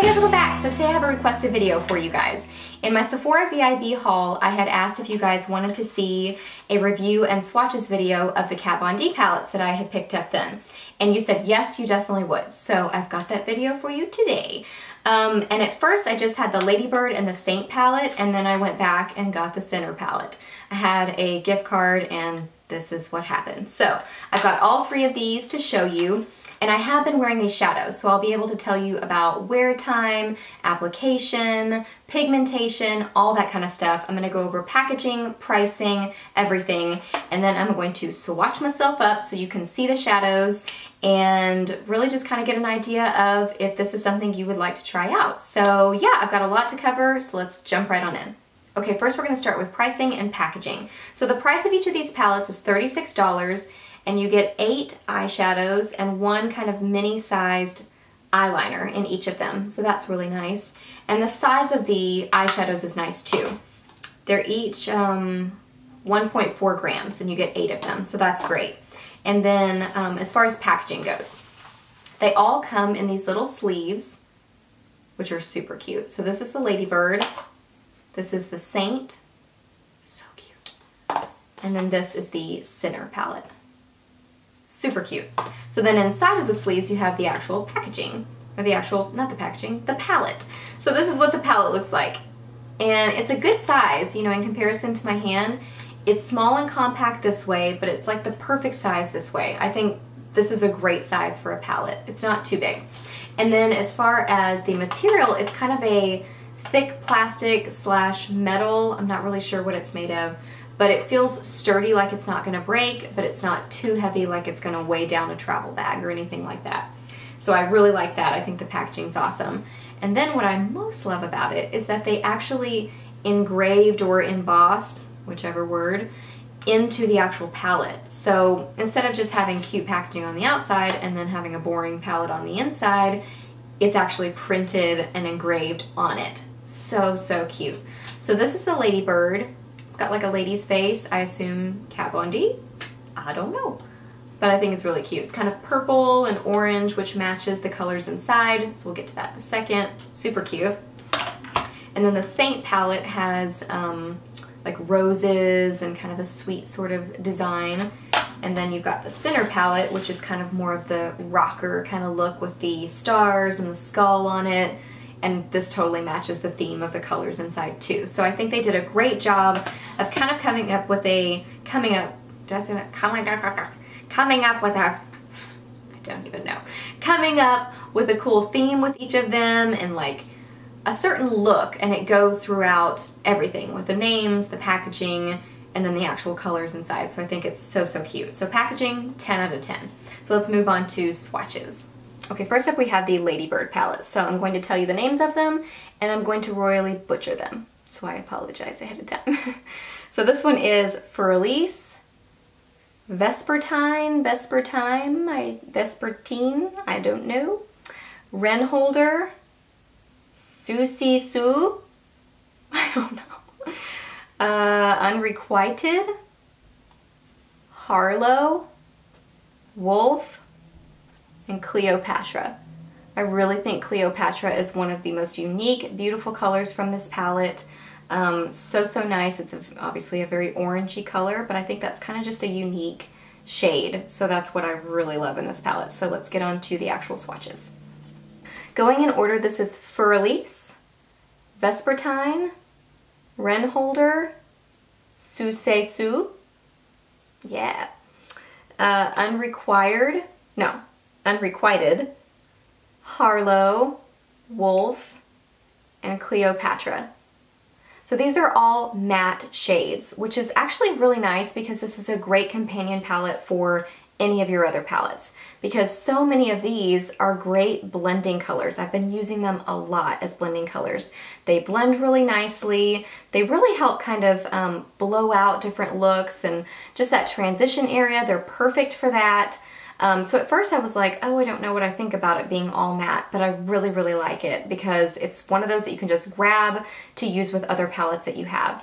Hey guys, welcome back. So today I have a requested video for you guys. In my Sephora VIB haul, I had asked if you guys wanted to see a review and swatches video of the Kat Von D palettes that I had picked up then. And you said yes, you definitely would. So I've got that video for you today. And at first I just had the Ladybird and the Saint palette, and then I went back and got the Center palette. I had a gift card and this is what happened. So I've got all three of these to show you. And I have been wearing these shadows, so I'll be able to tell you about wear time, application, pigmentation, all that kind of stuff. I'm going to go over packaging, pricing, everything, and then I'm going to swatch myself up so you can see the shadows and really just kind of get an idea of if this is something you would like to try out. So yeah, I've got a lot to cover, so let's jump right on in. Okay, first we're going to start with pricing and packaging. So the price of each of these palettes is $36. And you get 8 eyeshadows and one kind of mini-sized eyeliner in each of them. So that's really nice. And the size of the eyeshadows is nice too. They're each 1.4 grams and you get 8 of them, so that's great. And then as far as packaging goes, they all come in these little sleeves, which are super cute. So this is the Ladybird, this is the Saint, so cute. And then this is the Center palette. Super cute. So then inside of the sleeves you have the actual packaging, or the actual, not the packaging, the palette. So this is what the palette looks like. And it's a good size, you know, in comparison to my hand. It's small and compact this way, but it's like the perfect size this way. I think this is a great size for a palette. It's not too big. And then as far as the material, it's kind of a thick plastic slash metal. I'm not really sure what it's made of. But it feels sturdy, like it's not going to break, but it's not too heavy like it's going to weigh down a travel bag or anything like that. So I really like that. I think the packaging's awesome. And then what I most love about it is that they actually engraved or embossed, whichever word, into the actual palette. So instead of just having cute packaging on the outside and then having a boring palette on the inside, it's actually printed and engraved on it. So, so cute. So this is the Ladybird. It's got like a lady's face, I assume Kat Von D? I don't know. But I think it's really cute. It's kind of purple and orange, which matches the colors inside, so we'll get to that in a second. Super cute. And then the Saint palette has like roses and kind of a sweet sort of design. And then you've got the Center palette, which is kind of more of the rocker kind of look with the stars and the skull on it. And this totally matches the theme of the colors inside too. So I think they did a great job of kind of coming up with a, coming up with a, I don't even know, coming up with a cool theme with each of them and like a certain look, and it goes throughout everything with the names, the packaging, and then the actual colors inside. So I think it's so, so cute. So packaging, 10 out of 10. So let's move on to swatches. Okay, first up we have the Ladybird palette. So I'm going to tell you the names of them and I'm going to royally butcher them. So I apologize ahead of time. So this one is Payless, Vespertine, Vespertine, I don't know. Renholder, Susie Sue, I don't know. Unrequited, Harlow, Wolf, and Cleopatra. I really think Cleopatra is one of the most unique, beautiful colors from this palette. So, so nice. It's obviously a very orangey color, but I think that's kind of just a unique shade. So that's what I really love in this palette. So let's get on to the actual swatches. Going in order, this is Payless, Vespertine, Renholder, Susie Sue, yeah, Unrequited, Harlow, Wolf, and Cleopatra. So these are all matte shades, which is actually really nice because this is a great companion palette for any of your other palettes, because so many of these are great blending colors. I've been using them a lot as blending colors. They blend really nicely. They really help kind of blow out different looks and just that transition area. They're perfect for that. So at first I was like, oh, I don't know what I think about it being all matte, but I really, really like it because it's one of those that you can just grab to use with other palettes that you have.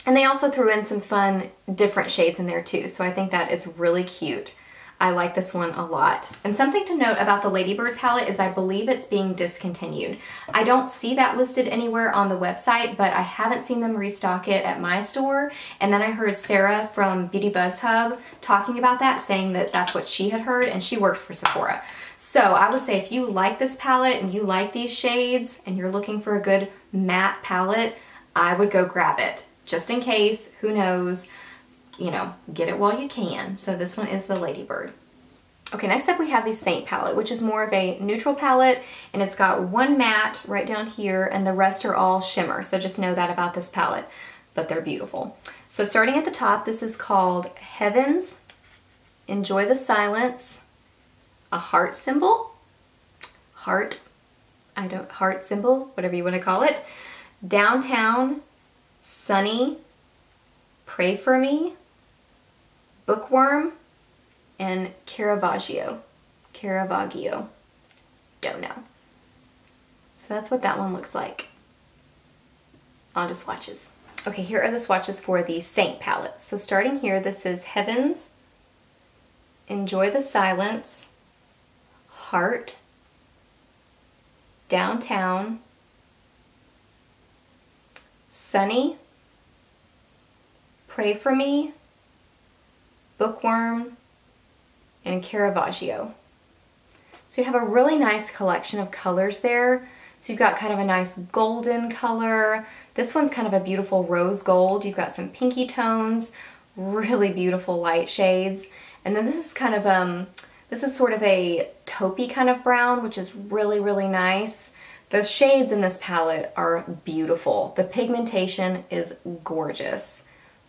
And they also threw in some fun different shades in there too, so I think that is really cute. I like this one a lot. And something to note about the Ladybird palette is I believe it's being discontinued. I don't see that listed anywhere on the website, but I haven't seen them restock it at my store. And then I heard Sarah from Beauty Buzz Hub talking about that, saying that that's what she had heard, and she works for Sephora. So I would say if you like this palette and you like these shades and you're looking for a good matte palette, I would go grab it. Just in case, who knows, you know, get it while you can. So this one is the Ladybird. Okay, next up we have the Saint palette, which is more of a neutral palette, and it's got one matte right down here and the rest are all shimmer. So just know that about this palette, but they're beautiful. So starting at the top, this is called Heavens, Enjoy the Silence, a heart symbol, heart symbol, whatever you want to call it, Downtown, Sunny, Pray for Me, Bookworm, and Caravaggio. Don't know. So that's what that one looks like. On to swatches. Okay, here are the swatches for the Saint palette. So starting here, this is Heavens, Enjoy the Silence, Heart, Downtown, Sunny, Pray for Me, Bookworm, and Caravaggio. So you have a really nice collection of colors there. So you've got kind of a nice golden color. This one's kind of a beautiful rose gold. You've got some pinky tones, really beautiful light shades. And then this is kind of this is sort of a taupey kind of brown, which is really, really nice. The shades in this palette are beautiful. The pigmentation is gorgeous.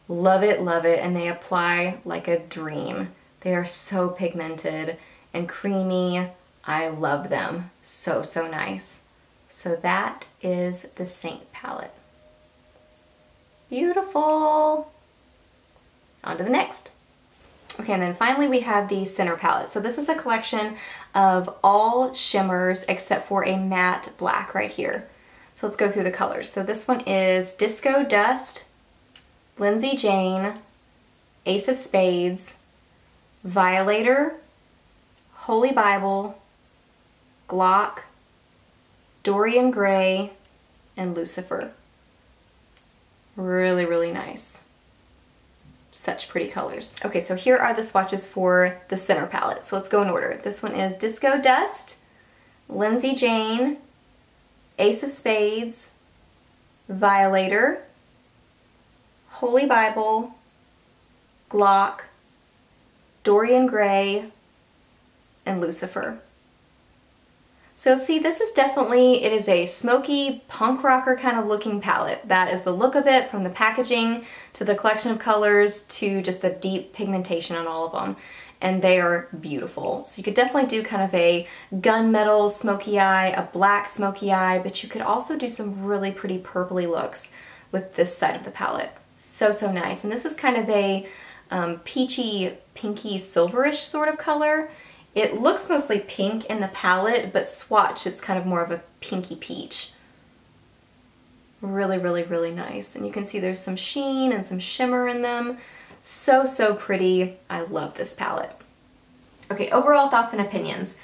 Love it, and they apply like a dream. They are so pigmented and creamy. I love them. So, so nice. So that is the Saint palette. Beautiful. On to the next. Okay, and then finally we have the Center palette. So this is a collection of all shimmers except for a matte black right here. So let's go through the colors. So this one is Disco Dust, Lindsay Jane, Ace of Spades, Violator, Holy Bible, Glock, Dorian Gray, and Lucifer. Really, really nice. Such pretty colors. Okay, so here are the swatches for the Center palette. So let's go in order. This one is Disco Dust, Lindsay Jane, Ace of Spades, Violator, Holy Bible, Glock, Dorian Gray, and Lucifer. So see, this is definitely, it is a smoky punk rocker kind of looking palette. That is the look of it, from the packaging to the collection of colors to just the deep pigmentation on all of them. And they are beautiful. So you could definitely do kind of a gunmetal smoky eye, a black smoky eye, but you could also do some really pretty purpley looks with this side of the palette. So, so nice. And this is kind of a peachy, pinky, silverish sort of color. It looks mostly pink in the palette, but swatch, it's kind of more of a pinky peach. Really, really, really nice. And you can see there's some sheen and some shimmer in them. So, so pretty. I love this palette. Okay, overall thoughts and opinions.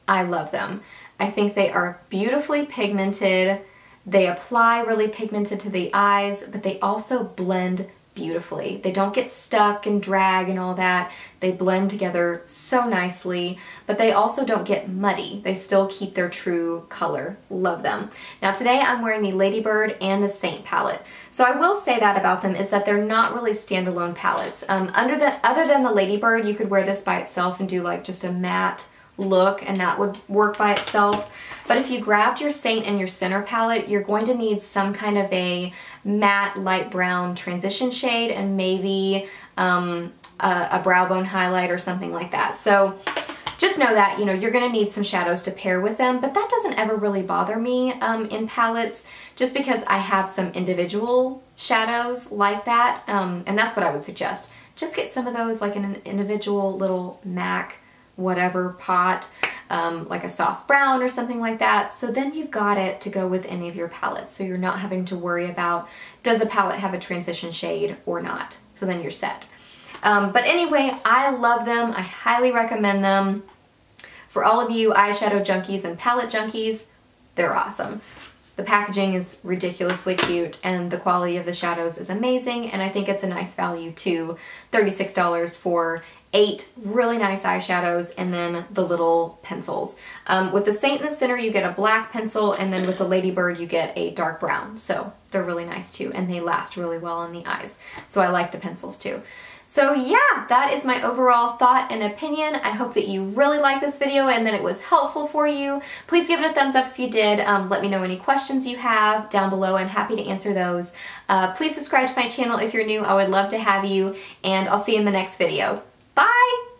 I love them. I think they are beautifully pigmented. They apply really pigmented to the eyes, but they also blend beautifully. They don't get stuck and drag and all that. They blend together so nicely, but they also don't get muddy. They still keep their true color. Love them. Now today I'm wearing the Ladybird and the Saint palette. So I will say that about them is that they're not really standalone palettes. Other than the Ladybird, you could wear this by itself and do like just a matte look, and that would work by itself. But if you grabbed your Saint and your Center palette, you're going to need some kind of a matte light brown transition shade and maybe a brow bone highlight or something like that. So just know that, you know, you're going to need some shadows to pair with them, but that doesn't ever really bother me in palettes, just because I have some individual shadows like that, and that's what I would suggest. Just get some of those like in an individual little MAC whatever pot, like a soft brown or something like that. So then you've got it to go with any of your palettes. So you're not having to worry about, does a palette have a transition shade or not? So then you're set. But anyway, I love them. I highly recommend them. For all of you eyeshadow junkies and palette junkies, they're awesome. The packaging is ridiculously cute and the quality of the shadows is amazing, and I think it's a nice value too. $36 for 8 really nice eyeshadows and then the little pencils. With the Saint in the center you get a black pencil, and then with the Ladybird you get a dark brown. So they're really nice too, and they last really well on the eyes. So I like the pencils too. So yeah, that is my overall thought and opinion. I hope that you really liked this video and that it was helpful for you. Please give it a thumbs up if you did. Let me know any questions you have down below. I'm happy to answer those. Please subscribe to my channel if you're new. I would love to have you, and I'll see you in the next video. Bye!